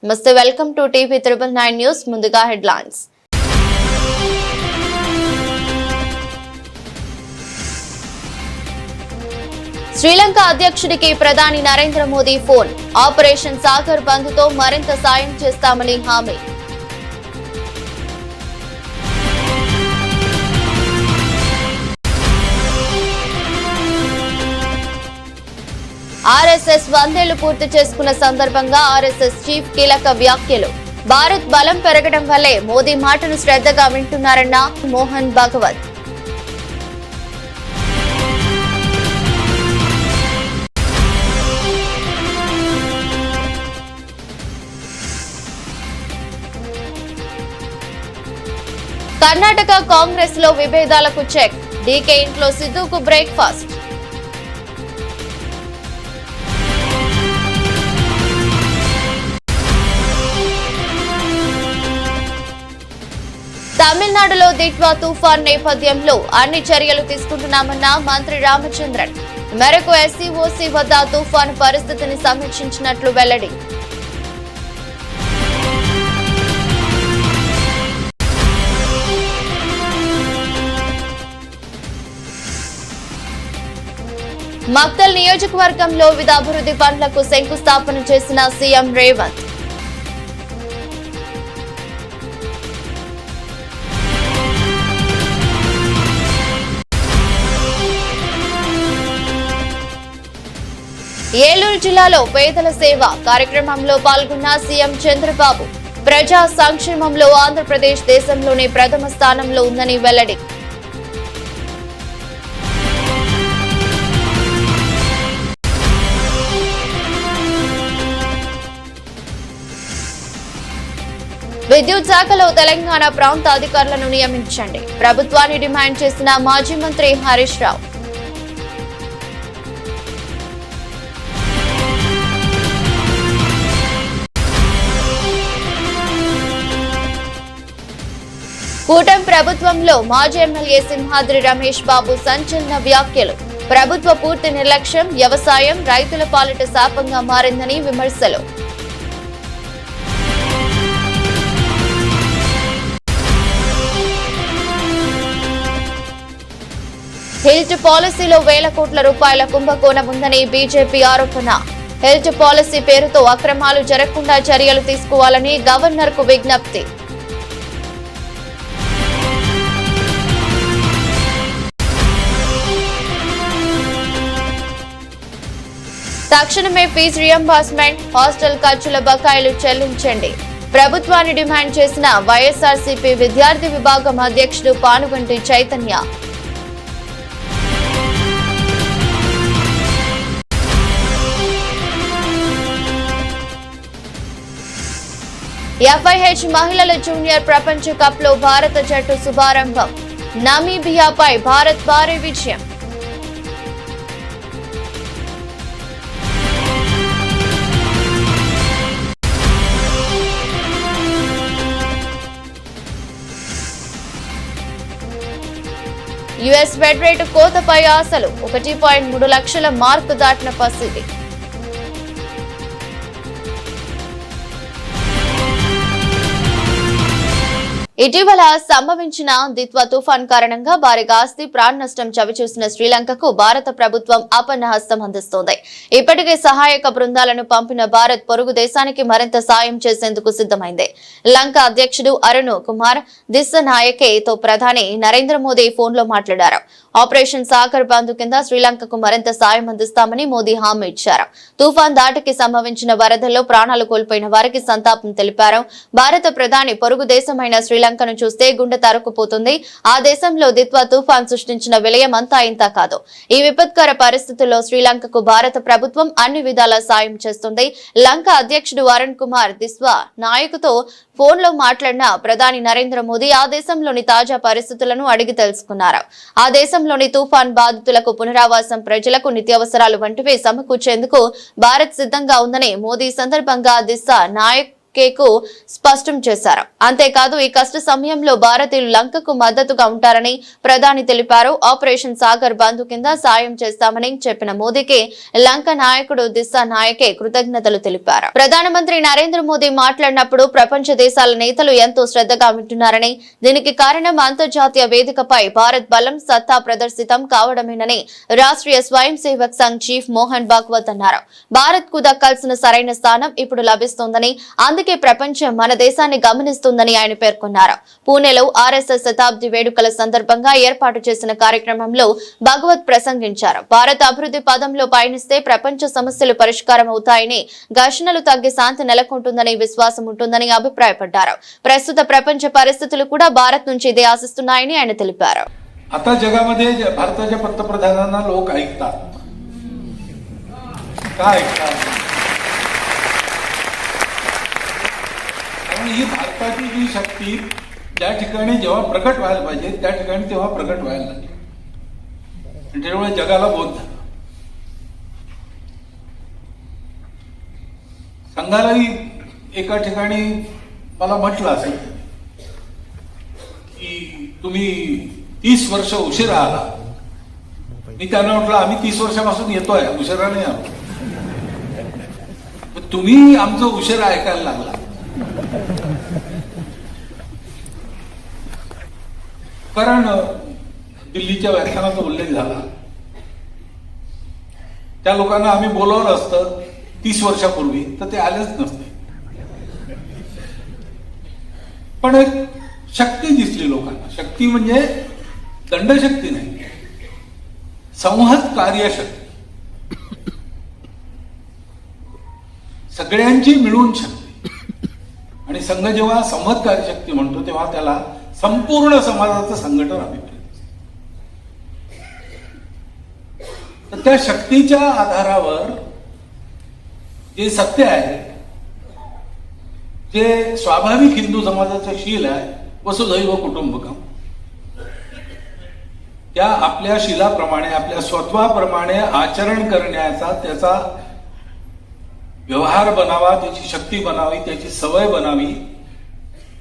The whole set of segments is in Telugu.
నమస్తే, వెల్కమ్ టు టీవీ 999 న్యూస్. ముందుగా హెడ్లైన్స్. శ్రీలంక అధ్యక్షుడికి ప్రధాని నరేంద్ర మోదీ ఫోన్. ఆపరేషన్ సాగర్ బంద్తో మరింత సాయం చేస్తామని హామీ. ఆర్ఎస్ఎస్ 100 ఏళ్లు పూర్తి చేసుకున్న సందర్భంగా ఆర్ఎస్ఎస్ చీఫ్ కీలక వ్యాఖ్యలు. భారత్ బలం పెరగడం వల్లే మోదీ మాటను శ్రద్ధగా వింటున్నారన్న మోహన్ భాగవత్. కర్ణాటక కాంగ్రెస్ లో విభేదాలకు చెక్. డీకే ఇంట్లో సిద్ధుకు బ్రేక్ఫాస్ట్. తమిళనాడులో దిట్వా తుఫాన్ నేపథ్యంలో అన్ని చర్యలు తీసుకుంటున్నామన్న మంత్రి రామచంద్రన్. మేరకు ఎస్సీఓసీ వద్ద తుఫాను పరిస్థితిని సమీక్షించినట్లు వెల్లడి. మక్తల్ నియోజకవర్గంలో వివిధ అభివృద్ధి పనులకు శంకుస్థాపన చేసిన సీఎం రేవంత్. ఏలూరు జిల్లాలో పేదల సేవ కార్యక్రమంలో పాల్గొన్న సీఎం చంద్రబాబు. ప్రజా సంక్షేమంలో ఆంధ్రప్రదేశ్ దేశంలోనే ప్రథమ స్థానంలో ఉందని వెల్లడి. విద్యుత్ శాఖలో తెలంగాణ ప్రాంత అధికారులను నియమించండి. ప్రభుత్వాన్ని డిమాండ్ చేసిన మాజీ మంత్రి హరీష్ రావు. కూటమి ప్రభుత్వంలో మాజీ ఎమ్మెల్యే సింహాద్రి రమేష్ బాబు సంచలన వ్యాఖ్యలు. ప్రభుత్వ పూర్తి నిర్లక్ష్యం వ్యవసాయం రైతుల పాలిట శాపంగా మారిందని విమర్శలు. హెల్త్ పాలసీలో వేల కోట్ల రూపాయల కుంభకోణం ఉందని బీజేపీ ఆరోపణ. హెల్త్ పాలసీ పేరుతో అక్రమాలు జరగకుండా చర్యలు తీసుకోవాలని గవర్నర్ కు విజ్ఞప్తి. తక్షణమే ఫీజు రియంబర్స్మెంట్ హాస్టల్ ఖర్చుల బకాయిలు చెల్లించండి. ప్రభుత్వాన్ని డిమాండ్ చేసిన వైఎస్ఆర్సీపీ విద్యార్థి విభాగం అధ్యక్షుడు పానుగంటి చైతన్య. ఎఫ్ఐహెచ్ మహిళల జూనియర్ ప్రపంచ కప్ లో భారత జట్టు శుభారంభం. నమీబియాపై భారత్ భారీ విజయం. యుఎస్ ఫెడ్ రేటు కోతపై ఆశలు. 1.3 లక్షల మార్కు దాటిన పరిస్థితి. ఇటీవల సంభవించిన దిత్వా తుఫాన్ కారణంగా భారీగా ఆస్తి ప్రాణ నష్టం చవిచూసిన శ్రీలంకకు భారత ప్రభుత్వం ఆపన్న హస్తం అందిస్తోంది. ఇప్పటికే సహాయక బృందాలను పంపిన భారత్ పొరుగు దేశానికి మరింత సాయం చేసేందుకు సిద్ధమైంది. లంక అధ్యక్షుడు అరుణ్ కుమార్ దిస్సనాయకేతో ప్రధాని నరేంద్ర మోదీ ఫోన్లో మాట్లాడారు. ఆపరేషన్ సాగర్ బంద్ కింద శ్రీలంకకు మరింత సాయం అందిస్తామని మోదీ హామీ ఇచ్చారు. తుఫాన్ దాటికి సంభవించిన వరదల్లో ప్రాణాలు కోల్పోయిన వారికి సంతాపం తెలిపారు. భారత ప్రధాని పొరుగు దేశమైన శ్రీలంకను చూస్తే గుండె తరుక్కుపోతుంది. ఆ దేశంలో దిత్వా తుఫాన్ సృష్టించిన విలయం అంతా ఇంత కాదు. ఈ విపత్కర పరిస్థితుల్లో శ్రీలంకకు భారత ప్రభుత్వం అన్ని విధాల సాయం చేస్తుంది. లంక అధ్యక్షుడు అరుణ్ కుమార్ దిస్వా నాయకుతో ఫోన్లో మాట్లాడిన ప్రధాని నరేంద్ర మోదీ ఆ దేశంలోని తాజా పరిస్థితులను అడిగి తెలుసుకున్నారు. ఆ దేశంలోని తుఫాన్ బాధితులకు పునరావాసం, ప్రజలకు నిత్యావసరాలు వంటివి సమకూర్చేందుకు భారత్ సిద్ధంగా ఉందని మోదీ సందర్భంగా దిస్సా నాయక్ కేకు స్పష్టం చేశారు. అంతేకాదు ఈ కష్ట సమయంలో భారతీయులు లంకకు మద్దతుగా ఉంటారని ప్రధాని తెలిపారు. ఆపరేషన్ సాగర్ బంధు కింద సాయం చేస్తామని చెప్పిన మోదీకి లంక నాయకుడు దిశా నాయకే కృతజ్ఞతలు తెలిపారు. ప్రధానమంత్రి నరేంద్ర మోదీ మాట్లాడినప్పుడు ప్రపంచ దేశాల నేతలు ఎంతో శ్రద్ధగా వింటున్నారని, దీనికి కారణం అంతర్జాతీయ వేదికపై భారత్ బలం సత్తా ప్రదర్శితం కావడమేనని రాష్ట్రీయ స్వయం సేవక్ సంఘ్ చీఫ్ మోహన్ భాగవత్ అన్నారు. భారత్ కు దక్కాల్సిన సరైన స్థానం ఇప్పుడు లభిస్తోందని, అందుకే ప్రపంచం మన దేశాన్ని గమనిస్తుందని ఆయన పేర్కొన్నారు. పూణేలో ఆర్ఎస్ఎస్ శతాబ్ది వేడుకల సందర్భంగా ఏర్పాటు చేసిన కార్యక్రమంలో భగవత్ ప్రసంగించారు. భారత్ అభివృద్ధి పదంలో పయనిస్తే ప్రపంచ సమస్యలు పరిష్కారం అవుతాయని, ఘర్షణలు తగ్గి శాంతి నెలకొంటుందని విశ్వాసం ఉంటుందని అభిప్రాయపడ్డారు. ప్రస్తుత ప్రపంచ పరిస్థితులు కూడా భారత్ నుంచి ఇదే ఆశిస్తున్నాయని ఆయన తెలిపారు. आता जगामध्ये भारताच्या पंतप्रधानांना लोक ऐकतात का ऐकतात कारण ही भारताची जी शक्ती ज्या ठिकाणी जेव्हा प्रकट व्हायला पाहिजे त्या ठिकाणी तेव्हा प्रकट व्हायला लागली आणि त्यामुळे जगाला बोध झाला. संघालाही एका ठिकाणी मला म्हटलं असेल की तुम्ही 30 वर्ष उशिरा आला. मी त्यांना म्हटलं आम्ही 30 वर्षापासून येतोय, उशिरा नाही आलो. तुम्ही आमचं उशिरा ऐकायला लागला. कारण दिल्लीच्या व्याख्यानाचा उल्लेख झाला. त्या लोकांना आम्ही बोलावलं असतं 30 वर्षापूर्वी तर ते आलेच नसते. पण एक शक्ती दिसली लोकांना. शक्ती म्हणजे दंडशक्ती नाही, संहत कार्यशक्ती, सगळ्यांची मिळून शक्ती. आणि संघ जेव्हा संहत कार्यशक्ती म्हणतो तेव्हा त्याला संपूर्ण समाजाचं संघटन अभिप्रेत असतं. तर त्या शक्तीच्या आधारावर जे सत्य आहे, जे स्वाभाविक हिंदू समाजाचं शील आहे, वसुधैव कुटुंबकम, त्या आपल्या शीलाप्रमाणे आपल्या स्वत्वाप्रमाणे आचरण करण्याचा त्याचा व्यवहार बनावा, त्याची शक्ती बनावी, त्याची सवय बनावी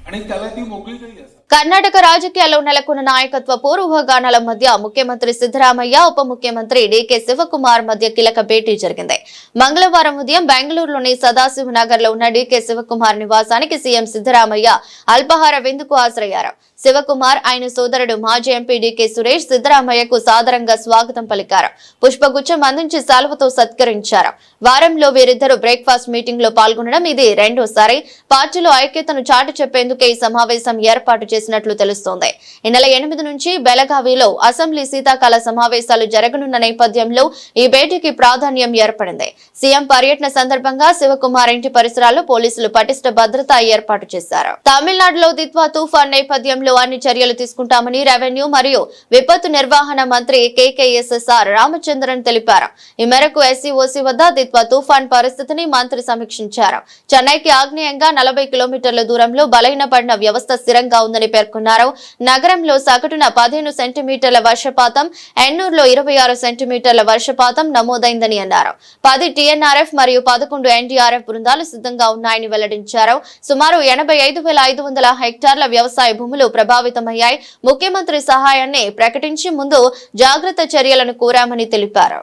आणि त्याला ती मोकळीकही असावी. కర్ణాటక రాజకీయాల్లో నెలకొన్న నాయకత్వ పూర్వగానాల మధ్య ముఖ్యమంత్రి సిద్ధరామయ్య, ఉప ముఖ్యమంత్రి డీకే శివకుమార్ మధ్య కీలక భేటీ జరిగింది. మంగళవారం ఉదయం బెంగళూరులోని సదాశివనగర్ లో ఉన్న డీకే శివకుమార్ నివాసానికి సీఎం సిద్ధరామయ్య అల్పాహార విందుకు హాజరయ్యారు. శివకుమార్ ఆయన సోదరుడు మాజీ ఎంపీ డీకే సురేష్ సిద్ధరామయ్యకు సాదరంగా స్వాగతం పలికారు. పుష్పగుచ్చం అందించి శాలువతో సత్కరించారు. వారంలో వీరిద్దరూ బ్రేక్ఫాస్ట్ మీటింగ్ లో పాల్గొనడం ఇది రెండోసారి. పార్టీలో ఐక్యతను చాటి చెప్పేందుకే ఈ సమావేశం ఏర్పాటు చేసినట్లు తెలుస్తోంది. ఈ నెల 8 నుంచి బెళగావిలో అసెంబ్లీ శీతాకాల సమావేశాలు జరగనున్న నేపథ్యంలో ఈ భేటీకి ప్రాధాన్యం ఏర్పడింది. సీఎం పర్యటన సందర్భంగా శివకుమార్ ఇంటి పరిసరాల్లో పోలీసులు పటిష్ట భద్రత ఏర్పాటు చేశారు. తమిళనాడులో దిత్వా తుఫాన్ నేపథ్యంలో అన్ని చర్యలు తీసుకుంటామని రెవెన్యూ మరియు విపత్తు నిర్వహణ మంత్రి కేకేఎస్ఎస్ఆర్ రామచంద్రన్ తెలిపారు. ఈ మేరకు ఎస్సీఓసీ వద్ద దిత్వా తుఫాన్ పరిస్థితిని మంత్రి సమీక్షించారు. చెన్నైకి ఆగ్నేయంగా 40 కిలోమీటర్ల దూరంలో బలహీనపడిన వ్యవస్థ స్థిరంగా ఉందని పేర్కొన్నారు. నగరంలో సగటున 15 సెంటీమీటర్ల వర్షపాతం, ఎన్నూరులో 26 సెంటీమీటర్ల వర్షపాతం నమోదైందని అన్నారు. 10 టీఎన్ఆర్ఎఫ్ మరియు 11 ఎన్డీఆర్ఎఫ్ బృందాలు సిద్ధంగా ఉన్నాయని వెల్లడించారు. సుమారు 85,500 హెక్టార్ల వ్యవసాయ భూములు ప్రభావితమయ్యాయి. ముఖ్యమంత్రి సహాయాన్ని ప్రకటించి ముందు జాగ్రత్త చర్యలను కోరామని తెలిపారు.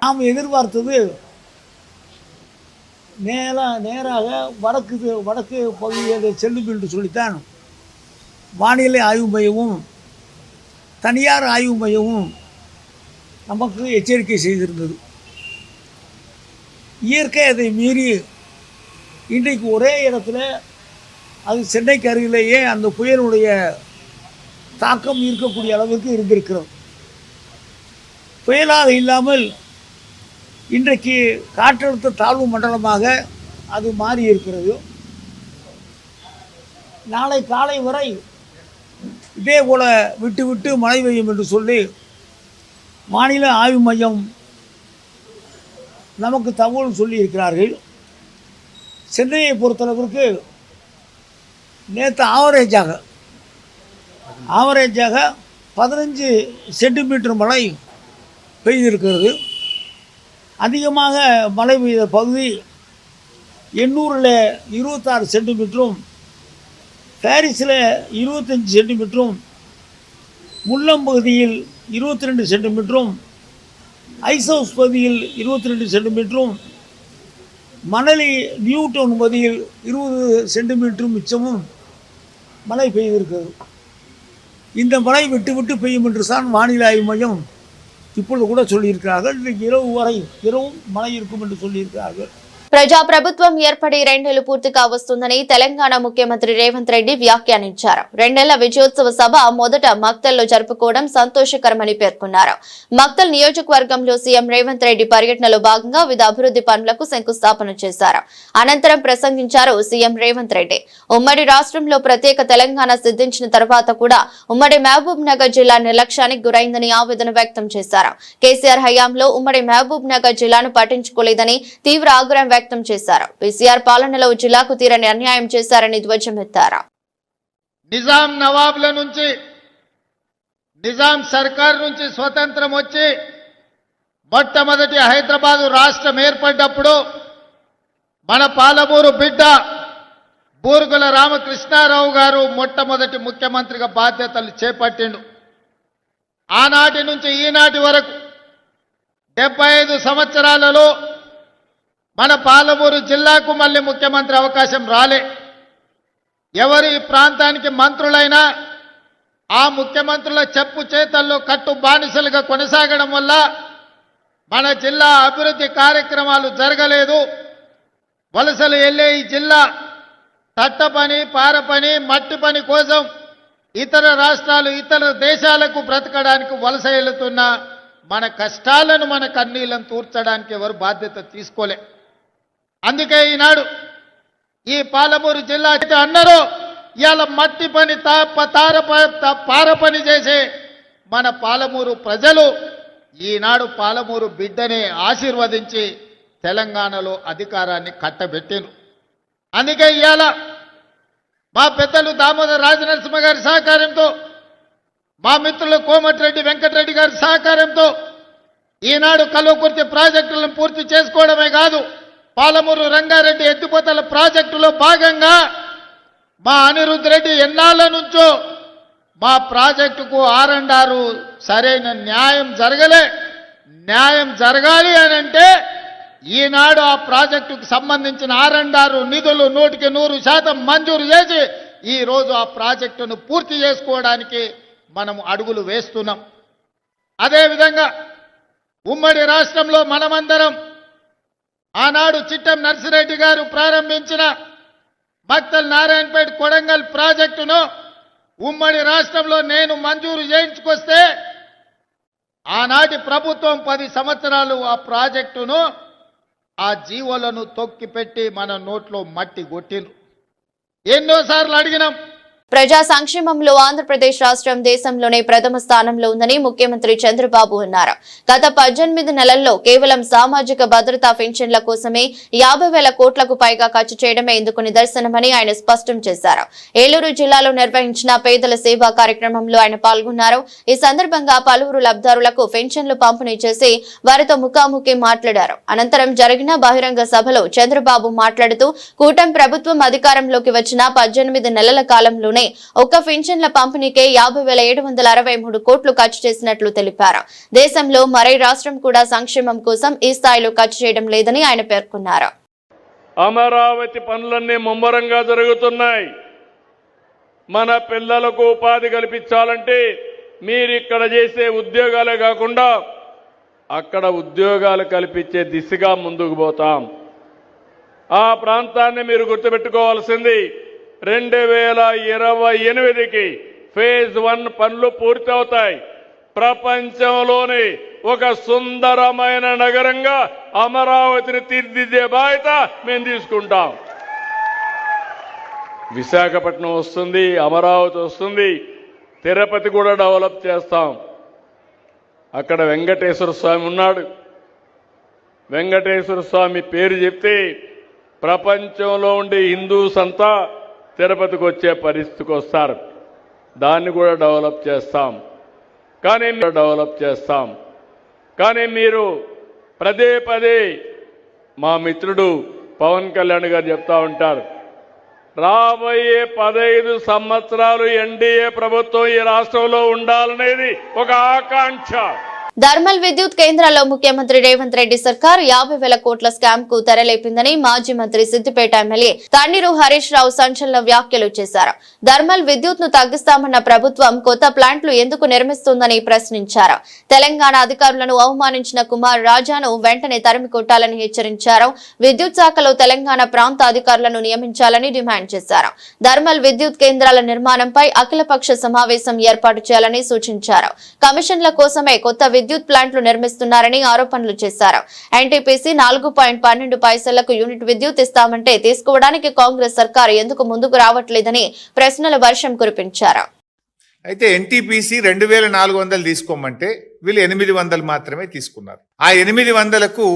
நேராக வடக்கு பகுதியில் செல்லும் என்று சொல்லித்தான் வானிலை ஆய்வு மையமும் தனியார் ஆய்வு மையமும் நமக்கு எச்சரிக்கை செய்திருந்தது. இயற்கை அதை மீறி இன்றைக்கு ஒரே இடத்துல அது சென்னைக்கு அருகிலேயே அந்த புயலுடைய தாக்கம் இருக்கக்கூடிய அளவுக்கு இருந்திருக்கிறது. புயலாக இல்லாமல் இன்றைக்கு காற்றழுத்த தாழ்வு மண்டலமாக அது மாறி இருக்கிறது. நாளை காலை வரை இதே போல் விட்டு விட்டு மழை பெய்யும் என்று சொல்லி மாநில ஆய்வு மையம் நமக்கு தகவல் சொல்லி இருக்கிறார்கள். சென்னையை பொறுத்தளவிற்கு நேற்று ஆவரேஜாக 15 சென்டிமீட்டர் மழை பெய்திருக்கிறது. அதிகமாக மழை பெய்த பகுதி எண்ணூரில் 26 சென்டிமீட்டரும், பாரிஸில் 25 சென்டிமீட்டரும், முல்லம் பகுதியில் 22 சென்டிமீட்டரும், ஐஸ் ஹவுஸ் பகுதியில் 22 சென்டிமீட்டரும், மணலி நியூ டவுன் பகுதியில் 20 சென்டிமீட்டரும் மிச்சமும் மழை பெய்திருக்கிறது. இந்த மழை விட்டு விட்டு பெய்யும் என்று தான் வானிலை ஆய்வு மையம் இப்பொழுது கூட சொல்லியிருக்கிறார்கள். இன்றைக்கு இரவும் மழை இருக்கும் என்று சொல்லியிருக்கிறார்கள். ప్రజాప్రభుత్వం ఏర్పడి 2 నెలలు పూర్తిగా వస్తుందని తెలంగాణ ముఖ్యమంత్రి రేవంత్ రెడ్డి వ్యాఖ్యానించారు. 2 నెలల విజయోత్సవ సభ మొదట మక్తల్లో జరుపుకోవడం సంతోషకరమని పేర్కొన్నారు. మక్తల్ నియోజకవర్గంలో సీఎం రేవంత్ రెడ్డి పర్యటనలో భాగంగా వివిధ అభివృద్ధి పనులకు శంకుస్థాపన చేశారు. అనంతరం ప్రసంగించారు సీఎం రేవంత్ రెడ్డి. ఉమ్మడి రాష్ట్రంలో ప్రత్యేక తెలంగాణ సిద్ధించిన తర్వాత కూడా ఉమ్మడి మహబూబ్ నగర్ జిల్లా నిర్లక్ష్యానికి గురైందని ఆవేదన వ్యక్తం చేశారు. కేసీఆర్ హయాంలో ఉమ్మడి మహబూబ్ నగర్ జిల్లాను పట్టించుకోలేదని తీవ్ర ఆగ్రహం వ్యక్తం చేశారు. కేసీఆర్ పాలనలో జిల్లాకు తీరని అన్యాయం చేశారని ధ్వజమెత్తారు. నిజాం నవాబ్ల నుంచి, నిజాం సర్కార్ నుంచి స్వతంత్రం వచ్చి మొట్టమొదటి హైదరాబాద్ రాష్ట్రం ఏర్పడ్డప్పుడు మన పాలమూరు బిడ్డ బూరుగుల రామకృష్ణారావు గారు మొట్టమొదటి ముఖ్యమంత్రిగా బాధ్యతలు చేపట్టిండు. ఆనాటి నుంచి ఈనాటి వరకు 75 సంవత్సరాలలో మన పాలమూరు జిల్లాకు మళ్ళీ ముఖ్యమంత్రి అవకాశం రాలే. ఎవరు ఈ ప్రాంతానికి మంత్రులైనా ఆ ముఖ్యమంత్రుల చెప్పు చేతల్లో కట్టు బానిసలుగా కొనసాగడం వల్ల మన జిల్లా అభివృద్ధి కార్యక్రమాలు జరగలేదు. వలసలు వెళ్ళే ఈ జిల్లా తట్ట పని, పార పని, మట్టి పని కోసం ఇతర రాష్ట్రాలు, ఇతర దేశాలకు బ్రతకడానికి వలస వెళుతున్న మన కష్టాలను, మన కన్నీళ్లను తూర్చడానికి ఎవరు బాధ్యత తీసుకోలే. అందుకే ఈనాడు ఈ పాలమూరు జిల్లా అన్నారు, ఇవాళ మట్టి పని, పార పని చేసే మన పాలమూరు ప్రజలు ఈనాడు పాలమూరు బిడ్డని ఆశీర్వదించి తెలంగాణలో అధికారాన్ని కట్టబెట్టిను. అందుకే ఇవాళ మా పెద్దలు దామోదర్ రాజనరసింహ గారి సహకారంతో, మా మిత్రులు కోమటిరెడ్డి వెంకటరెడ్డి గారి సహకారంతో ఈనాడు కల్వకుర్తి ప్రాజెక్టులను పూర్తి చేసుకోవడమే కాదు, పాలమూరు రంగారెడ్డి ఎత్తిపోతల ప్రాజెక్టులో భాగంగా మా అనిరుద్ధ్ రెడ్డి ఎన్నాళ్ళ నుంచో మా ప్రాజెక్టుకు R&R సరైన న్యాయం జరగలే. న్యాయం జరగాలి అనంటే ఈనాడు ఆ ప్రాజెక్టుకు సంబంధించిన R&R నిధులు 100% మంజూరు చేసి ఈ రోజు ఆ ప్రాజెక్టును పూర్తి చేసుకోవడానికి మనం అడుగులు వేస్తున్నాం. అదేవిధంగా ఉమ్మడి రాష్ట్రంలో మనమందరం ఆనాడు చిట్టం నర్సిరెడ్డి గారు ప్రారంభించిన మక్తల్ నారాయణపేట కొడంగల్ ప్రాజెక్టును ఉమ్మడి రాష్ట్రంలో నేను మంజూరు చేయించుకొస్తే ఆనాటి ప్రభుత్వం 10 సంవత్సరాలు ఆ ప్రాజెక్టును, ఆ జీవోలను తొక్కిపెట్టి మన నోట్లో మట్టి కొట్టిండ్రు. ఎన్నోసార్లు అడిగినాం. ప్రజా సంక్షేమంలో ఆంధ్రప్రదేశ్ రాష్ట్రం దేశంలోనే ప్రథమ స్థానంలో ఉందని ముఖ్యమంత్రి చంద్రబాబు అన్నారు. గత 18 నెలల్లో కేవలం సామాజిక భద్రతా పెన్షన్ల కోసమే 50,000 కోట్లకు పైగా ఖర్చు చేయడమే ఇందుకు నిదర్శనమని ఆయన స్పష్టం చేశారు. ఏలూరు జిల్లాలో నిర్వహించిన పేదల సేవా కార్యక్రమంలో ఆయన పాల్గొన్నారు. ఈ సందర్భంగా పలువురు లబ్ధిదారులకు పెన్షన్లు పంపిణీ చేసి వారితో ముఖాముఖి మాట్లాడారు. అనంతరం జరిగిన బహిరంగ సభలో చంద్రబాబు మాట్లాడుతూ కూటమి ప్రభుత్వం అధికారంలోకి వచ్చిన 18 నెలల కాలంలో ఒక్క పెన్షన్ల పంపిణీకే 50,763 కోట్లు ఖర్చు చేసినట్లు తెలిపారు. దేశంలో మరే రాష్ట్రం కూడా సంక్షేమం కోసం ఈ స్థాయిలో ఖర్చు చేయడం లేదని ఆయన పేర్కొన్నారు. అమరావతి పనులన్నీ ముమ్మరంగా జరుగుతున్నాయి. మన పిల్లలకు ఉపాధి కల్పించాలంటే మీరు ఇక్కడ చేసే ఉద్యోగాలే కాకుండా అక్కడ ఉద్యోగాలు కల్పించే దిశగా ముందుకు పోతాం. ఆ ప్రాంతాన్ని మీరు గుర్తుపెట్టుకోవాల్సింది 2028కి ఫేజ్ 1 పనులు పూర్తవుతాయి. ప్రపంచంలోని ఒక సుందరమైన నగరంగా అమరావతిని తీర్చిదిద్దే బాధ్యత మేము తీసుకుంటాం. విశాఖపట్నం వస్తుంది, అమరావతి వస్తుంది, తిరుపతి కూడా డెవలప్ చేస్తాం. అక్కడ వెంకటేశ్వర స్వామి ఉన్నాడు. వెంకటేశ్వర స్వామి పేరు చెప్తే ప్రపంచంలో ఉండే హిందూస్ అంతా తిరుపతికి వచ్చే పరిస్థితికి వస్తారు. దాన్ని కూడా డెవలప్ చేస్తాం. కానీ మీరు పదే మా మిత్రుడు పవన్ కళ్యాణ్ గారు చెప్తా ఉంటారు, రాబోయే 15 సంవత్సరాలు ఎన్డీఏ ప్రభుత్వం ఈ రాష్ట్రంలో ఉండాలనేది ఒక ఆకాంక్ష. థర్మల్ విద్యుత్ కేంద్రాల్లో ముఖ్యమంత్రి రేవంత్ రెడ్డి సర్కార్ 50,000 కోట్ల స్కామ్ కు తెరలేపిందని మాజీ మంత్రి సిద్దిపేట ఎమ్మెల్యే తన్నీరు హరీష్ రావు సంచలన వ్యాఖ్యలు చేశారు. థర్మల్ విద్యుత్ ను తగ్గిస్తామన్న ప్రభుత్వం కొత్త ప్లాంట్లు ఎందుకు నిర్మిస్తుందని ప్రశ్నించారు. తెలంగాణ అధికారులను అవమానించిన కుమార్ రాజాను వెంటనే తరిమి కొట్టాలని హెచ్చరించారు. విద్యుత్ శాఖలో తెలంగాణ ప్రాంత అధికారులను నియమించాలని డిమాండ్ చేశారు. థర్మల్ విద్యుత్ కేంద్రాల నిర్మాణంపై అఖిలపక్ష సమావేశం ఏర్పాటు చేయాలని సూచించారు. కమిషన్ల కోసమే కొత్త విద్యుత్ ప్లాంట్లు నిర్మిస్తున్నారని ఆరోపణలు చేశారు. ఎన్టీపీసీ 4.12 పైసలకు యూనిట్ విద్యుత్ ఇస్తామంటే తీసుకోవడానికి కాంగ్రెస్ సర్కారు ఎందుకు ముందుకు రావట్లేదని ప్రశ్నల వర్షం కురిపించారు. అయితే ఎన్టీపీసీ 2,400 తీసుకోమంటే వీళ్ళు 800 మాత్రమే తీసుకున్నారు. ఆ 800కు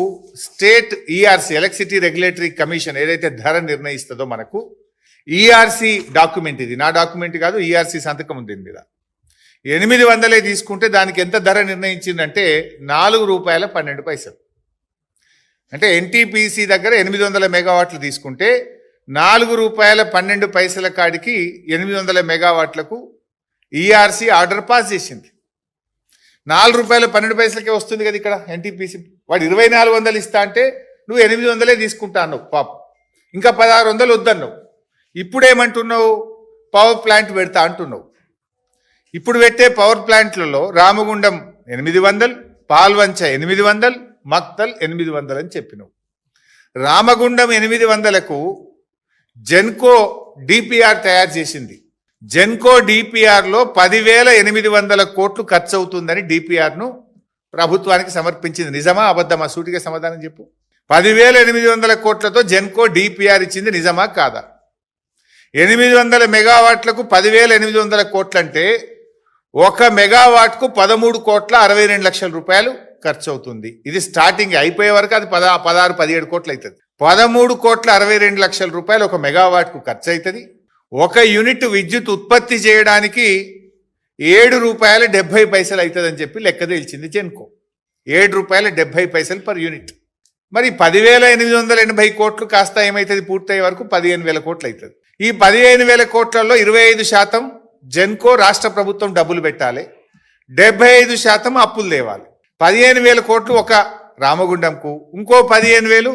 state ERC electricity regulatory commission ఏదైతే ధర నిర్ణయిస్తుందో మనకు ఈఆర్సీ డాక్యుమెంట్, ఇది నా డాక్యుమెంట్ కాదు, ఈఆర్సీ సంతకం ఉంది దీని మీద. 800 తీసుకుంటే దానికి ఎంత ధర నిర్ణయించిందంటే ₹4.12. అంటే ఎన్టీపీసీ దగ్గర 800 మెగావాట్లు తీసుకుంటే ₹4.12 కాడికి 800 మెగావాట్లకు ఈఆర్సీ ఆర్డర్ పాస్ చేసింది. ₹4.12 వస్తుంది కదా ఇక్కడ ఎన్టీపీసీ. వాడు 2,400 ఇస్తా అంటే నువ్వు 800 తీసుకుంటా అన్నావు పాప, ఇంకా 1,600 వద్దన్నావు. ఇప్పుడేమంటున్నావు, పవర్ ప్లాంట్ పెడతా అంటున్నావు. ఇప్పుడు పెట్టే పవర్ ప్లాంట్లలో రామగుండం 800, పాల్వంచ 800, మక్తల్ 800 అని చెప్పినావు. రామగుండం 800కు జెన్కో డిపిఆర్ తయారు చేసింది. జెన్కో డిపిఆర్లో 10,800 కోట్లు ఖర్చు అవుతుందని డిపిఆర్ను ప్రభుత్వానికి సమర్పించింది. నిజమా అబద్ధమా? సూటిగా సమాధానం చెప్పు. 10,800 కోట్లతో జెన్కో డిపిఆర్ ఇచ్చింది, నిజమా కాదా? 800 మెగావాట్లకు 10,800 కోట్లంటే 1 మెగావాట్కు 13,62,00,000 రూపాయలు ఖర్చు అవుతుంది. ఇది స్టార్టింగ్, అయిపోయే వరకు అది 16-17 కోట్లు అవుతుంది. 13,62,00,000 రూపాయలు 1 మెగావాట్కు ఖర్చు అవుతుంది. 1 యూనిట్ విద్యుత్ ఉత్పత్తి చేయడానికి ₹7.70 అవుతుందని చెప్పి లెక్క తేల్చింది జెన్కో. ₹7.70 per unit. మరి 10,880 కోట్లు కాస్త ఏమవుతుంది, పూర్తయ్యే వరకు 15,000 కోట్లు అవుతుంది. ఈ 15,000 కోట్లలో 25% జెన్కో రాష్ట్ర ప్రభుత్వం డబ్బులు పెట్టాలి, 75% అప్పులు తేవాలి. 15,000 కోట్లు ఒక రామగుండంకు, ఇంకో 15,000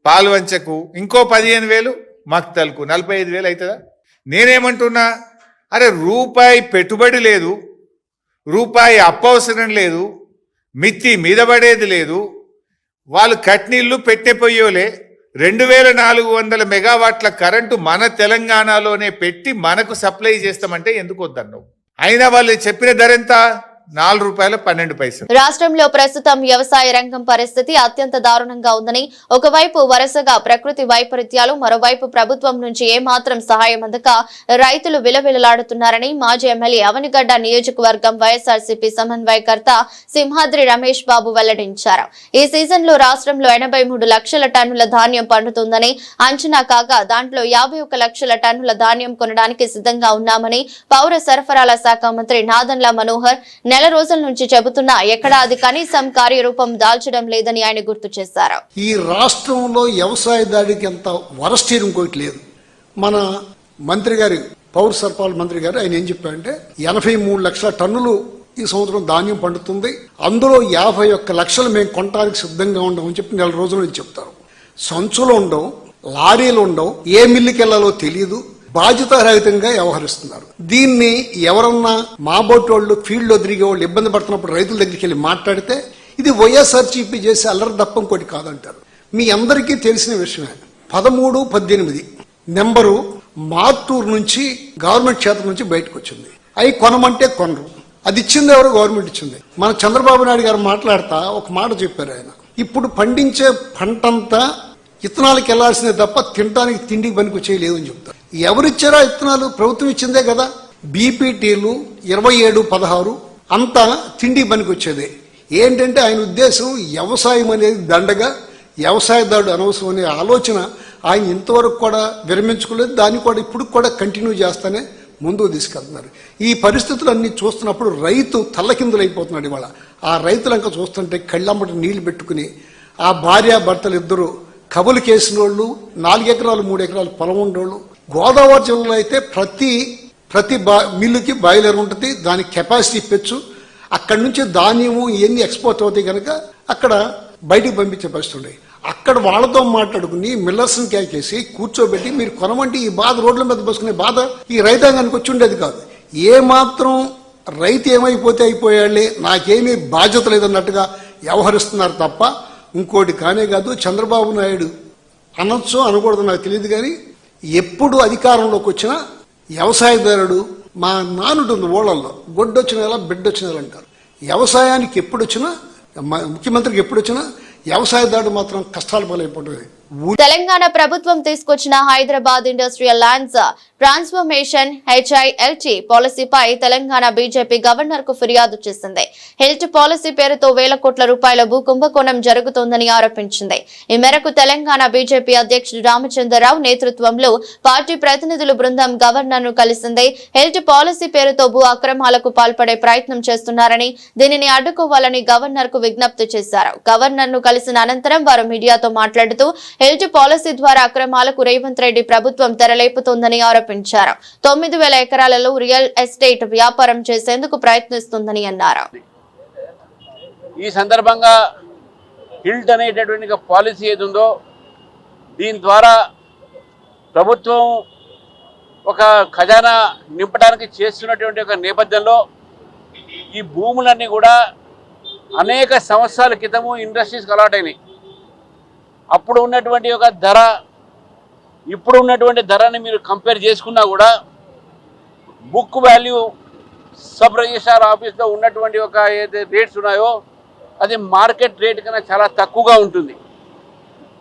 పాల్వంచకు, ఇంకో 15,000 మక్తల్కు, 45,000 అవుతుందా? నేనేమంటున్నా, అరే రూపాయి పెట్టుబడి లేదు, రూపాయి అప్పవసరం లేదు, మిత్తి మీద పడేది లేదు, వాళ్ళు కట్నీళ్లు పెట్టెపోయోలే. 2,400 మెగావాట్ల కరెంటు మన తెలంగాణలోనే పెట్టి మనకు సప్లై చేస్తామంటే ఎందుకు వద్దన్నావు? అయినా వాళ్ళు చెప్పిన ధర ఎంత? ₹4.12. రాష్ట్రంలో ప్రస్తుతం వ్యవసాయ రంగం పరిస్థితి అత్యంత దారుణంగా ఉందని, ఒకవైపు వరుసగా ప్రకృతి వైపరీత్యాలు, మరోవైపు ప్రభుత్వం నుంచి ఏమాత్రం సహాయం అందక రైతులు విలవిలలాడుతున్నారని మాజీ ఎమ్మెల్యే అవనిగడ్డ నియోజకవర్గం వైఎస్ఆర్సీపీ సమన్వయకర్త సింహాద్రి రమేష్ బాబు వెల్లడించారు. ఈ సీజన్ లో రాష్ట్రంలో 83 లక్షల టన్నుల ధాన్యం పండుతుందని అంచనా కాగా దాంట్లో 51 లక్షల టన్నుల ధాన్యం కొనడానికి సిద్ధంగా ఉన్నామని పౌర సరఫరాల శాఖ మంత్రి నాదన్ల మనోహర్ నెల రోజుల నుంచి చెబుతున్నా ఎక్కడా అది కనీసం కార్యరూపం దాల్చడం లేదని ఆయన గుర్తు చేశారు. ఈ రాష్ట్రంలో వ్యవసాయ దాడికి అంత వరస్ట్ ఇంకోటి లేదు. మన మంత్రి గారు, పౌర సరఫరాల మంత్రి గారు, ఆయన ఏం చెప్పారంటే 83 లక్షల టన్నులు ఈ సంవత్సరం ధాన్యం పండుతుంది, అందులో 51 లక్షలు మేము కొనడానికి సిద్ధంగా ఉండమని చెప్పి నెల రోజుల నుంచి చెప్తారు. సంచులు ఉండవు, లారీలు ఉండవు, ఏ మిల్లుకి వెళ్లాలో తెలియదు, బాధ్యతారహితంగా వ్యవహరిస్తున్నారు. దీన్ని ఎవరన్నా మా బోటోళ్ళు, ఫీల్డ్ లో తిరిగే వాళ్ళు ఇబ్బంది పడుతున్నప్పుడు రైతుల దగ్గరికి వెళ్ళి మాట్లాడితే ఇది వైఎస్ఆర్సీపీ చేసే అల్లరి తప్ప ఇంకోటి కాదంటారు. మీ అందరికీ తెలిసిన విషయమే. 13-18 నెంబరు మార్టూరు నుంచి గవర్నమెంట్ చేత నుంచి బయటకు వచ్చింది. అవి కొనమంటే కొనరు. అది ఇచ్చింది ఎవరు? గవర్నమెంట్ ఇచ్చింది. మన చంద్రబాబు నాయుడు గారు మాట్లాడతా ఒక మాట చెప్పారు. ఆయన ఇప్పుడు పండించే పంటంతా ఇత్తనాలకు వెళ్లాల్సిందే తప్ప తినడానికి తిండికి పనికి వచ్చేయలేదు అని చెప్తారు. ఎవరిచ్చారా ఇత్తనాలు? ప్రభుత్వం ఇచ్చిందే కదా. బీపీటీలు 27-16 అంతా తిండికి పనికి వచ్చేదే. ఏంటంటే ఆయన ఉద్దేశం వ్యవసాయం అనేది దండగా, వ్యవసాయదారుడు అనవసరం అనే ఆలోచన ఆయన ఇంతవరకు కూడా విరమించుకోలేదు. దాన్ని కూడా ఇప్పుడు కూడా కంటిన్యూ చేస్తానే ముందుకు తీసుకెళ్తున్నారు. ఈ పరిస్థితులన్నీ చూస్తున్నప్పుడు రైతు తల్లకిందులైపోతున్నాడు. ఇవాళ ఆ రైతులంక చూస్తుంటే కళ్ళమ్మటి నీళ్లు పెట్టుకుని ఆ భార్యాభర్తలు ఇద్దరు కబులు కేసిన వాళ్ళు 4 ఎకరాలు 3 ఎకరాలు పొలం ఉండేవాళ్ళు. గోదావరి జిల్లాలో అయితే ప్రతి మిల్లుకి బాయిలర్ ఉంటుంది, దానికి కెపాసిటీ పెంచు. అక్కడి నుంచి ధాన్యము ఇవన్నీ ఎక్స్పోర్ట్ అవుతాయి కనుక అక్కడ బయటికి పంపించే పరిస్థితి ఉండేవి. అక్కడ వాళ్ళతో మాట్లాడుకుని మిల్లర్స్ని కేకేసి కూర్చోబెట్టి మీరు కొనమంటే ఈ బాధ రోడ్ల మీద బసుకునే బాధ ఈ రైతాంగానికి వచ్చి ఉండేది కాదు. ఏ మాత్రం రైతు ఏమైపోతే అయిపోయాళ్లే, నాకేమీ బాధ్యత లేదన్నట్టుగా వ్యవహరిస్తున్నారు తప్ప ఇంకోటి కానే కాదు. చంద్రబాబు నాయుడు అనొచ్చు అనకూడదు నాకు తెలియదు, కానీ ఎప్పుడు అధికారంలోకి వచ్చినా వ్యవసాయదారుడు మా నానుంటుంది ఊళ్ళల్లో గొడ్డొచ్చిన ఎలా బిడ్డొచ్చిన అంటారు. వ్యవసాయానికి ఎప్పుడు వచ్చినా ముఖ్యమంత్రికి ఎప్పుడు వచ్చినా వ్యవసాయదారుడు మాత్రం కష్టాలు పాలైపోతుంది. తెలంగాణ ప్రభుత్వం తీసుకొచ్చిన Hyderabad industrial lands transformation HILT పాలసీపై తెలంగాణ బీజేపీ గవర్నర్ కు ఫిర్యాదు చేసింది. హిల్ట్ పాలసీ పేరుతో వేల కోట్ల రూపాయల భూ కుంభకోణం జరుగుతోందని ఆరోపించింది. ఈ మేరకు తెలంగాణ బీజేపీ అధ్యక్షుడు రామచంద్రరావు నేతృత్వంలో పార్టీ ప్రతినిధుల బృందం గవర్నర్ ను కలిసింది. హిల్ట్ పాలసీ పేరుతో భూ అక్రమాలకు పాల్పడే ప్రయత్నం చేస్తున్నారని, దీనిని అడ్డుకోవాలని గవర్నర్ కు విజ్ఞప్తి చేశారు. గవర్నర్ ను కలిసిన అనంతరం వారు మీడియాతో మాట్లాడుతూ హిల్ట్ పాలసీ ద్వారా అక్రమాలకు రేవంత్ రెడ్డి ప్రభుత్వం తెరలేపుతోందని ఆరోపించారు. 9,000 ఎకరాలలో రియల్ ఎస్టేట్ వ్యాపారం చేసేందుకు ప్రయత్నిస్తుందని అన్నారు. ఈ సందర్భంగా హిల్ట్ అనేటటువంటి పాలసీ ఏది ఉందో దీని ద్వారా ప్రభుత్వం ఒక ఖజానా నింపడానికి చేస్తున్నటువంటి ఒక నేపథ్యంలో ఈ భూములన్నీ కూడా అనేక సంవత్సరాల క్రితము ఇండస్ట్రీస్కి అలాట్ అయినాయి. అప్పుడు ఉన్నటువంటి ఒక ధర ఇప్పుడు ఉన్నటువంటి ధరని మీరు కంపేర్ చేసుకున్నా కూడా బుక్ వాల్యూ సబ్ రిజిస్ట్రార్ ఆఫీస్లో ఉన్నటువంటి ఒక ఏదైతే రేట్స్ ఉన్నాయో అది మార్కెట్ రేట్ కన్నా చాలా తక్కువగా ఉంటుంది.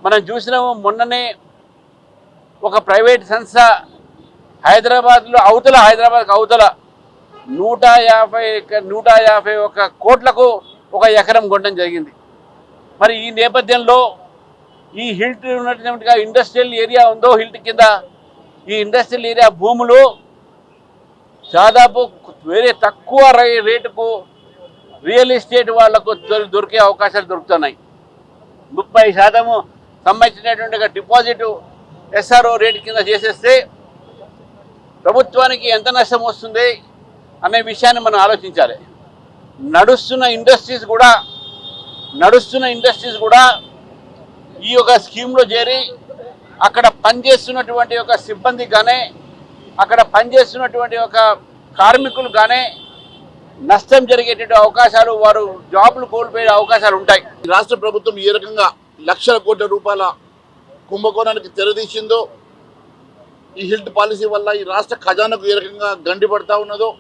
మనం చూసినాము మొన్ననే ఒక ప్రైవేట్ సంస్థ హైదరాబాద్కు అవతల 151 కోట్లకు ఒక ఎకరం కొనడం జరిగింది. మరి ఈ నేపథ్యంలో ఈ హిల్ట్ ఉన్నటువంటి ఇండస్ట్రియల్ ఏరియా ఉందో హిల్ట్ కింద ఈ ఇండస్ట్రియల్ ఏరియా భూములు దాదాపు వేరే తక్కువ రేటుకు రియల్ ఎస్టేట్ వాళ్లకు దొరికే అవకాశాలు దొరుకుతున్నాయి. 30% సంబంధించినటువంటి డిపాజిట్ SRO రేటు కింద చేసేస్తే ప్రభుత్వానికి ఎంత నష్టం వస్తుంది అనే విషయాన్ని మనం ఆలోచించాలి. నడుస్తున్న ఇండస్ట్రీస్ కూడా ఈ యొక్క స్కీమ్లో చేరి అక్కడ పనిచేస్తున్నటువంటి ఒక సిబ్బంది కానీ అక్కడ పనిచేస్తున్నటువంటి ఒక కార్మికులు కానీ నష్టం జరిగేటువంటి అవకాశాలు, వారు జాబులు కోల్పోయే అవకాశాలు ఉంటాయి. రాష్ట్ర ప్రభుత్వం ఏ రకంగా లక్షల కోట్ల రూపాయల కుంభకోణానికి తెరదీసిందో, ఈ హిల్ట్ పాలసీ వల్ల ఈ రాష్ట్ర ఖజానాకు ఏ రకంగా గండి పడతా ఉన్నదో,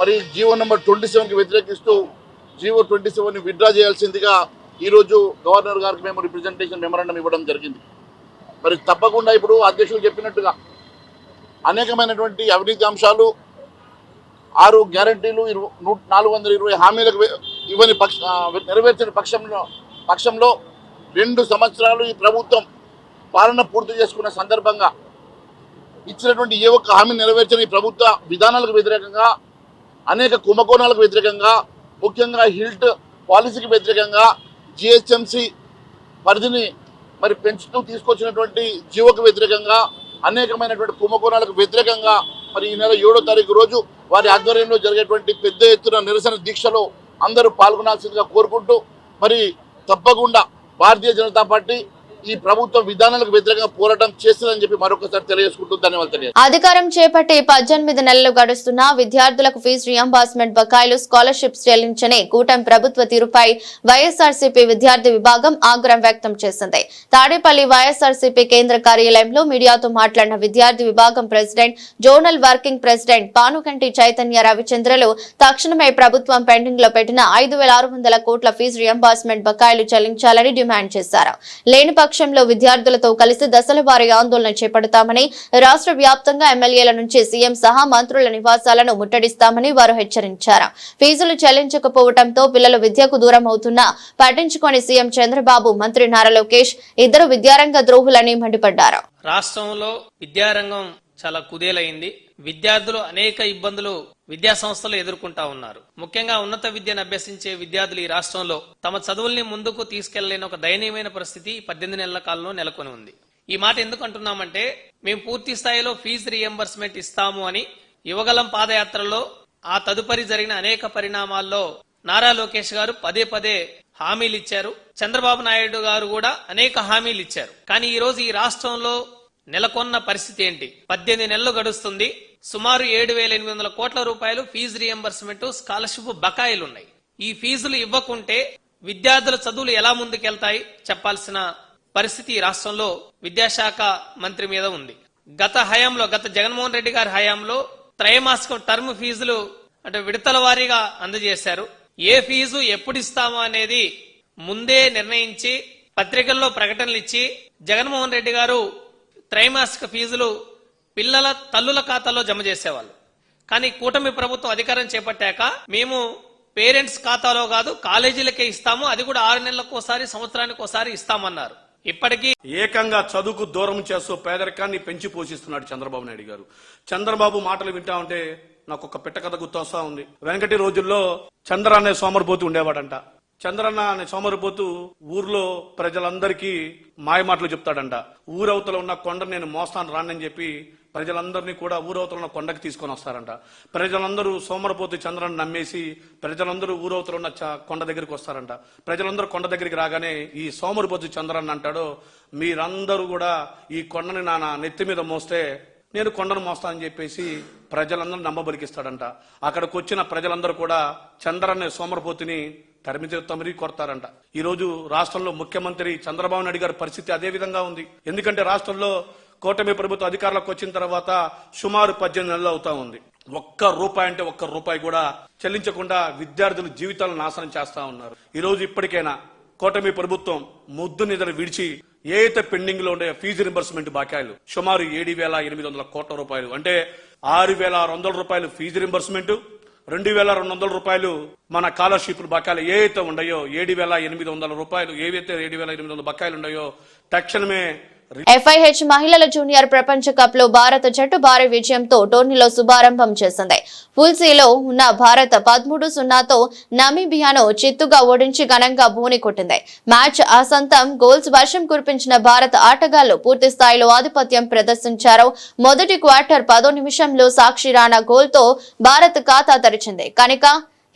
మరి జీవో నెంబర్ 27కి వ్యతిరేకిస్తూ జీవో 27ని విత్డ్రా చేయాల్సిందిగా ఈరోజు గవర్నర్ గారికి మేము రిప్రజెంటేషన్ మెమరాండం ఇవ్వడం జరిగింది. మరి తప్పకుండా ఇప్పుడు అధ్యక్షులు చెప్పినట్టుగా అనేకమైనటువంటి అవినీతి అంశాలు, 6 గ్యారంటీలు, 420 హామీలకు నెరవేర్చిన పక్షంలో 2 సంవత్సరాలు ఈ ప్రభుత్వం పాలన పూర్తి చేసుకున్న సందర్భంగా ఇచ్చినటువంటి ఏ ఒక్క హామీ నెరవేర్చిన ఈ ప్రభుత్వ విధానాలకు వ్యతిరేకంగా, అనేక కుంభకోణాలకు వ్యతిరేకంగా, ముఖ్యంగా హిల్ట్ పాలసీకి వ్యతిరేకంగా, GHMC పరిధిని మరి పెంచుతూ తీసుకొచ్చినటువంటి జీవోకు వ్యతిరేకంగా, అనేకమైనటువంటి కుంభకోణాలకు వ్యతిరేకంగా మరి ఈ నెల 7వ తారీఖు రోజు వారి ఆధ్వర్యంలో జరిగేటువంటి పెద్ద ఎత్తున నిరసన దీక్షలో అందరూ పాల్గొనాల్సిందిగా కోరుకుంటూ, మరి తప్పకుండా భారతీయ జనతా పార్టీ ఈ ప్రభుత్వ విధానాలకు వ్యతిరేకంగా పోరాటం చేస్తుందని చెప్పి మరొకసారి తెలియజేసుకుంటూ ధన్యవాదాలు. అధికారం చేపట్టి 18 నెలలు గడుస్తున్నా విద్యార్థులకు ఫీజు రియంబర్స్మెంట్ బకాయిలు, స్కాలర్షిప్స్ చెల్లించని కూటమి ప్రభుత్వ తీరుపై వైఎస్ఆర్సీపీ విద్యార్థి విభాగం ఆగ్రహం వ్యక్తం చేసింది. తాడేపల్లి వైఎస్ఆర్సీపీ కేంద్ర కార్యాలయంలో మీడియాతో మాట్లాడిన విద్యార్థి విభాగం president, zonal working president Panukanti Chaitanya రవిచంద్రలు తక్షణమే ప్రభుత్వం పెండింగ్ లో పెట్టిన 5,600 కోట్ల ఫీజు రియంబర్స్మెంట్ బకాయిలు చెల్లించాలని డిమాండ్ చేశారు. లేని పక్షంలో విద్యార్థులతో కలిసి దశల వారీ ఆందోళన చేపడతామని, రాష్ట్ర వ్యాప్తంగా ఎమ్మెల్యేల నుంచి సీఎం సహా మంత్రుల నివాసాలను ముట్టడిస్తామని వారు హెచ్చరించారు. ఫీజులు చెల్లించకపోవడంతో పిల్లలు విద్యకు దూరం అవుతున్నా పట్టించుకొని సీఎం చంద్రబాబు, మంత్రి నారా లోకేష్ ఇద్దరు విద్యారంగ ద్రోహులని మండిపడ్డారు. రాష్ట్రంలో విద్యారంగం చాలా కుదేలైంది. విద్యార్థులు అనేక ఇబ్బందులు విద్యా సంస్థలు ఎదుర్కొంటా ఉన్నారు. ముఖ్యంగా ఉన్నత విద్యను అభ్యసించే విద్యార్థులు ఈ రాష్ట్రంలో తమ చదువుల్ని ముందుకు తీసుకెళ్లలేని ఒక దయనీయమైన పరిస్థితి 18 నెలల కాలంలో నెలకొని ఉంది. ఈ మాట ఎందుకు అంటున్నామంటే, మేము పూర్తి స్థాయిలో ఫీజు రీఎంబర్స్మెంట్ ఇస్తాము అని యువగలం పాదయాత్రలో ఆ తదుపరి జరిగిన అనేక పరిణామాల్లో నారా లోకేష్ గారు పదే పదే హామీలు ఇచ్చారు. చంద్రబాబు నాయుడు గారు కూడా అనేక హామీలు ఇచ్చారు. కానీ ఈ రోజు ఈ రాష్ట్రంలో నెలకొన్న పరిస్థితి ఏంటి? 18 నెలలు గడుస్తుంది. సుమారు 7,800 కోట్ల రూపాయలు ఫీజు రీఎంబర్స్మెంట్, స్కాలర్షిప్ బకాయిలు ఉన్నాయి. ఈ ఫీజులు ఇవ్వకుంటే విద్యార్థుల చదువులు ఎలా ముందుకెళ్తాయి చెప్పాల్సిన పరిస్థితి ఈ రాష్ట్రంలో విద్యాశాఖ మంత్రి మీద ఉంది. గత జగన్మోహన్ రెడ్డి గారి హయాంలో త్రైమాసిక టర్మ్ ఫీజులు అంటే విడతల వారీగా అందజేశారు. ఏ ఫీజు ఎప్పుడు ఇస్తామో అనేది ముందే నిర్ణయించి పత్రికల్లో ప్రకటనలు ఇచ్చి జగన్మోహన్ రెడ్డి గారు త్రైమాసిక ఫీజులు పిల్లల తల్లుల ఖాతాలో జమ చేసేవాళ్ళు. కానీ కూటమి ప్రభుత్వం అధికారం చేపట్టాక మేము పేరెంట్స్ ఖాతాలో కాదు కాలేజీలకే ఇస్తాము, అది కూడా 6 నెలలకు ఒకసారి, సంవత్సరానికి ఒకసారి ఇస్తామన్నారు. ఇప్పటికీ ఏకంగా చదువుకు దూరం చేస్తూ పేదరికాన్ని పెంచి పోషిస్తున్నాడు చంద్రబాబు నాయుడు గారు. చంద్రబాబు మాటలు వింటా ఉంటే నాకు ఒక పిట్ట కథ గుర్తొస్తా ఉంది. వెనకటి రోజుల్లో చంద్ర అనే సోమరిపోతు ఉండేవాడంట. చంద్రన్న అనే సోమరిపోతు ఊర్లో ప్రజలందరికీ మాయమాటలు చెప్తాడంట. ఊరవతల ఉన్న కొండ నేను మోస్తాను రానని చెప్పి ప్రజలందరినీ కూడా ఊరవతల ఉన్న కొండకి తీసుకొని వస్తారంట. ప్రజలందరూ సోమరిపోతు చంద్రను నమ్మేసి ప్రజలందరూ ఊరవతల ఉన్న కొండ దగ్గరికి వస్తారంట. ప్రజలందరూ కొండ దగ్గరికి రాగానే ఈ సోమరిపోతు చంద్రన్ అంటాడు, మీరందరూ కూడా ఈ కొండని నా నెత్తి మీద మోస్తే నేను కొండను మోస్తా అని చెప్పేసి ప్రజలందరూ నమ్మబలికిస్తాడంట. అక్కడికి వచ్చిన ప్రజలందరూ కూడా చంద్రన్న సోమరిపోతుని తమిరి కొడతారంట. ఈ రోజు రాష్ట్రంలో ముఖ్యమంత్రి చంద్రబాబు నాయుడు గారి పరిస్థితి అదే విధంగా ఉంది. ఎందుకంటే రాష్ట్రంలో కూటమి ప్రభుత్వ అధికారంలోకి వచ్చిన తర్వాత సుమారు 18 నెలలు అవుతా ఉంది. ఒక్క రూపాయి కూడా చెల్లించకుండా విద్యార్థుల జీవితాలను నాశనం చేస్తా ఉన్నారు. ఈ రోజు ఇప్పటికైనా కూటమి ప్రభుత్వం ముద్దు నిద్ర విడిచి ఏదైతే పెండింగ్ లో ఉండే ఫీజు రింబర్స్మెంట్ బాకాయలు సుమారు 7,800 కోట్ల రూపాయలు, అంటే 6,600 రూపాయలు ఫీజు రింబర్స్మెంట్, 2,200 రూపాయలు మన స్కాలర్షిప్ బకాయిలు ఏవైతే ఉన్నాయో 7,800 రూపాయలు, ఏవైతే 7,800 బకాయిలు ఉన్నాయో తక్షణమే FIH మహిళల జూనియర్ ప్రపంచ కప్ లో భారత జట్టు భారీ విజయంతో టోర్నీలో శుభారంభం చేసింది. పూల్ సిలో ఉన్న భారత 13-0తో నమీబియాను చిత్తుగా ఓడించి ఘనంగా బూని కొట్టింది. మ్యాచ్ ఆసంతం గోల్స్ వర్షం కురిపించిన భారత ఆటగాళ్లు పూర్తి స్థాయిలో ఆధిపత్యం ప్రదర్శించారు. మొదటి క్వార్టర్ 10వ నిమిషంలో సాక్షి రాణా గోల్తో భారత్ ఖాతా తెరిచింది. కనుక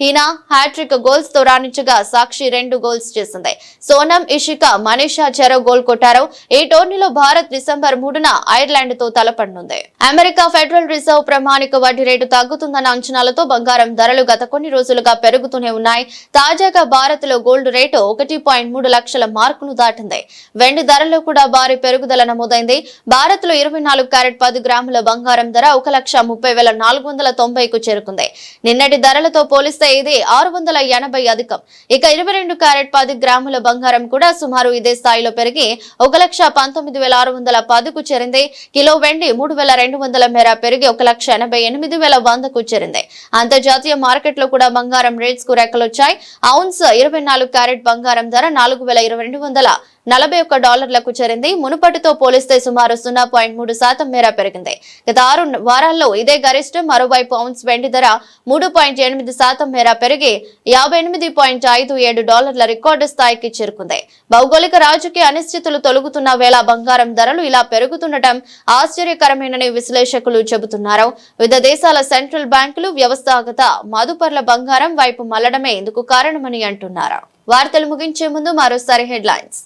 హీనా హ్యాట్రిక్ గోల్స్ తో రాణించగా సాక్షి 2 గోల్స్ చేసింది. సోనం ఇషిక, మనీషా చెరో గోల్ కొట్టారు. ఈ టోర్నీలో భారత్ డిసెంబర్ 3న ఐర్లాండ్ తో తలపడనుంది. అమెరికా ఫెడరల్ రిజర్వ్ ప్రామాణిక వడ్డీ రేటు తగ్గుతుందన్న అంచనాలతో బంగారం ధరలు గత కొన్ని రోజులుగా పెరుగుతూనే ఉన్నాయి. తాజాగా భారత్ లో గోల్డ్ రేటు 1.3 లక్షల మార్కును దాటింది. వెండి ధరలో కూడా భారీ పెరుగుదల నమోదైంది. భారత్ లో 24 క్యారెట్ 10 గ్రాముల బంగారం ధర 1,30,490కు చేరుకుంది. నిన్నటి ధరలతో పోలిస్తే ఇది 680 అధికం. ఇక 22 క్యారెట్ 10 గ్రాముల బంగారం కూడా సుమారు ఇదే స్థాయిలో పెరిగి 1,19,610కు చేరింది. కిలో వెండి 3,200 మేర పెరిగి 1,88,100కు చేరింది. అంతర్జాతీయ మార్కెట్లో కూడా బంగారం రేట్స్ కు రెక్కలొచ్చాయి. ఔన్స్ 24 క్యారెట్ బంగారం ధర $4,241 చేరింది. మునుపటితో పోలిస్తే సుమారు 0.3% మేర పెరిగింది. గత 6 వారాల్లో ఇదే గరిష్టం. మరోవైపు ఔన్స్ వెండి ధర 3.8% మేర పెరిగి $58.57 రికార్డు స్థాయికి చేరుకుంది. భౌగోళిక రాజకీయ అనిశ్చితులు తొలగుతున్న వేళ బంగారం ధరలు ఇలా పెరుగుతుండటం ఆశ్చర్యకరమేనని విశ్లేషకులు చెబుతున్నారు. వివిధ దేశాల సెంట్రల్ బ్యాంకులు వ్యవస్థాగత మదుపర్ల బంగారం వైపు మళ్లడమే ఇందుకు కారణమని అంటున్నారు. వార్తలు ముగించే ముందు మరోసారి హెడ్లైన్స్.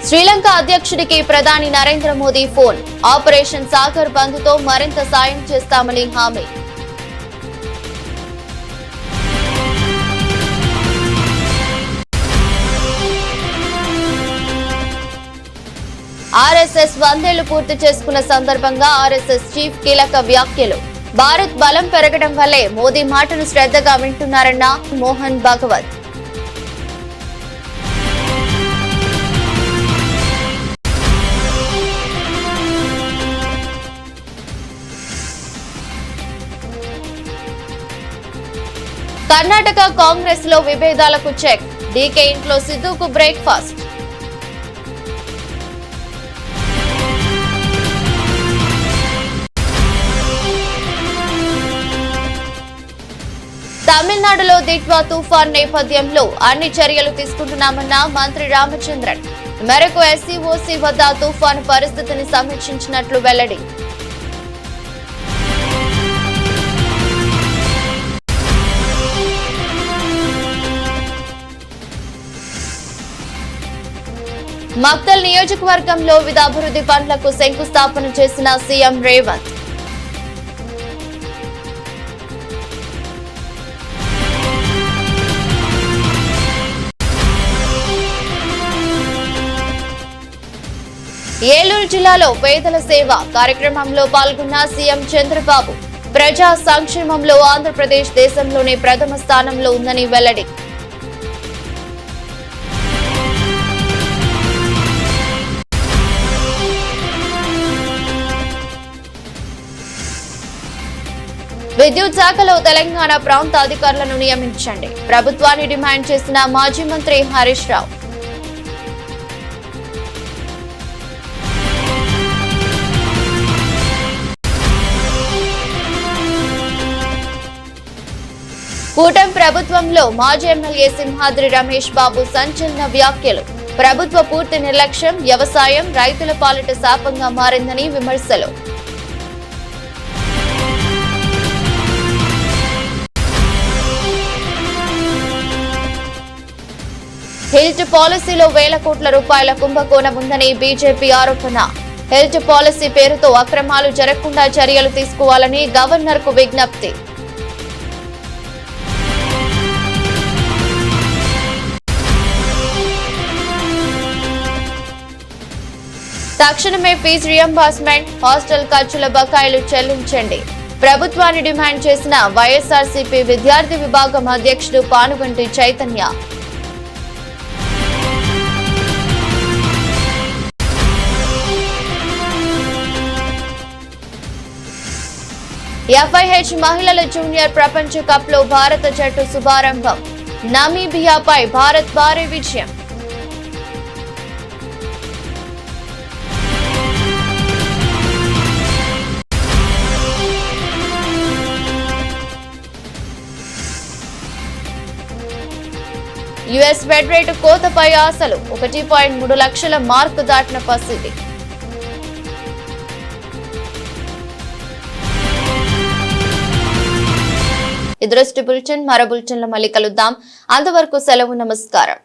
శ్రీలంక అధ్యక్షుడికి ప్రధాని నరేంద్ర మోదీ ఫోన్. ఆపరేషన్ సాగర్ బంద్తో మరింత సాయం చేస్తామని హామీ. ఆర్ఎస్ఎస్ 100 ఏళ్లు పూర్తి చేసుకున్న సందర్భంగా ఆర్ఎస్ఎస్ చీఫ్ కీలక వ్యాఖ్యలు. భారత్ బలం పెరగడం వల్లే మోదీ మాటను శ్రద్ధగా వింటున్నారన్న మోహన్ భాగవత్. కర్ణాటక కాంగ్రెస్ లో విభేదాలకు చెక్. డీకే ఇంట్లో సిద్ధుకు బ్రేక్ఫాస్ట్. తమిళనాడులో దిట్వా తుఫాన్ నేపథ్యంలో అన్ని చర్యలు తీసుకుంటున్నామన్న మంత్రి రామచంద్రన్. మేరకు ఎస్సీఓసీ వద్ద తుఫాను పరిస్థితిని సమీక్షించినట్లు వెల్లడి. మక్తల్ నియోజకవర్గంలో వివిధ అభివృద్ధి పనులకు శంకుస్థాపన చేసిన సీఎం రేవంత్. ఏలూరు జిల్లాలో పేదల సేవ కార్యక్రమంలో పాల్గొన్న సీఎం చంద్రబాబు. ప్రజా సంక్షేమంలో ఆంధ్రప్రదేశ్ దేశంలోనే ప్రథమ స్థానంలో ఉందని వెల్లడి. విద్యుత్ శాఖలో తెలంగాణ ప్రాంత అధికారులను నియమించండి. ప్రభుత్వాన్ని డిమాండ్ చేసిన మాజీ మంత్రి హరీష్ రావు. కూటమి ప్రభుత్వంలో మాజీ ఎమ్మెల్యే సింహాద్రి రమేష్ బాబు సంచలన వ్యాఖ్యలు. ప్రభుత్వ పూర్తి నిర్లక్ష్యం వ్యవసాయం రైతుల పాలిట శాపంగా మారిందని విమర్శలు. హెల్త్ పాలసీలో వేల కోట్ల రూపాయల కుంభకోణం ఉందని బీజేపీ ఆరోపణ. హెల్త్ పాలసీ పేరుతో అక్రమాలు జరగకుండా చర్యలు తీసుకోవాలని గవర్నర్కు విజ్ఞప్తి. తక్షణమే ఫీజు రియంబర్స్మెంట్ హాస్టల్ ఖర్చుల బకాయిలు చెల్లించండి. ప్రభుత్వాన్ని డిమాండ్ చేసిన వైఎస్ఆర్సీపీ విద్యార్థి విభాగం అధ్యక్షుడు పానుగంటి చైతన్య. ఎఫ్ఐహెచ్ మహిళల జూనియర్ ప్రపంచ కప్ లో భారత జట్టు శుభారంభం. నమీబియాపై భారత్ భారీ విజయం. యుఎస్ ఫెడ్ రేటు కోతపై ఆశలు 1.3 లక్షల మార్కు దాటిన పరిస్థితి. ఈ దృష్టి బులెటిన్ మరో బులెటిన్లో మళ్ళీ కలుద్దాం. అంతవరకు సెలవు, నమస్కారం.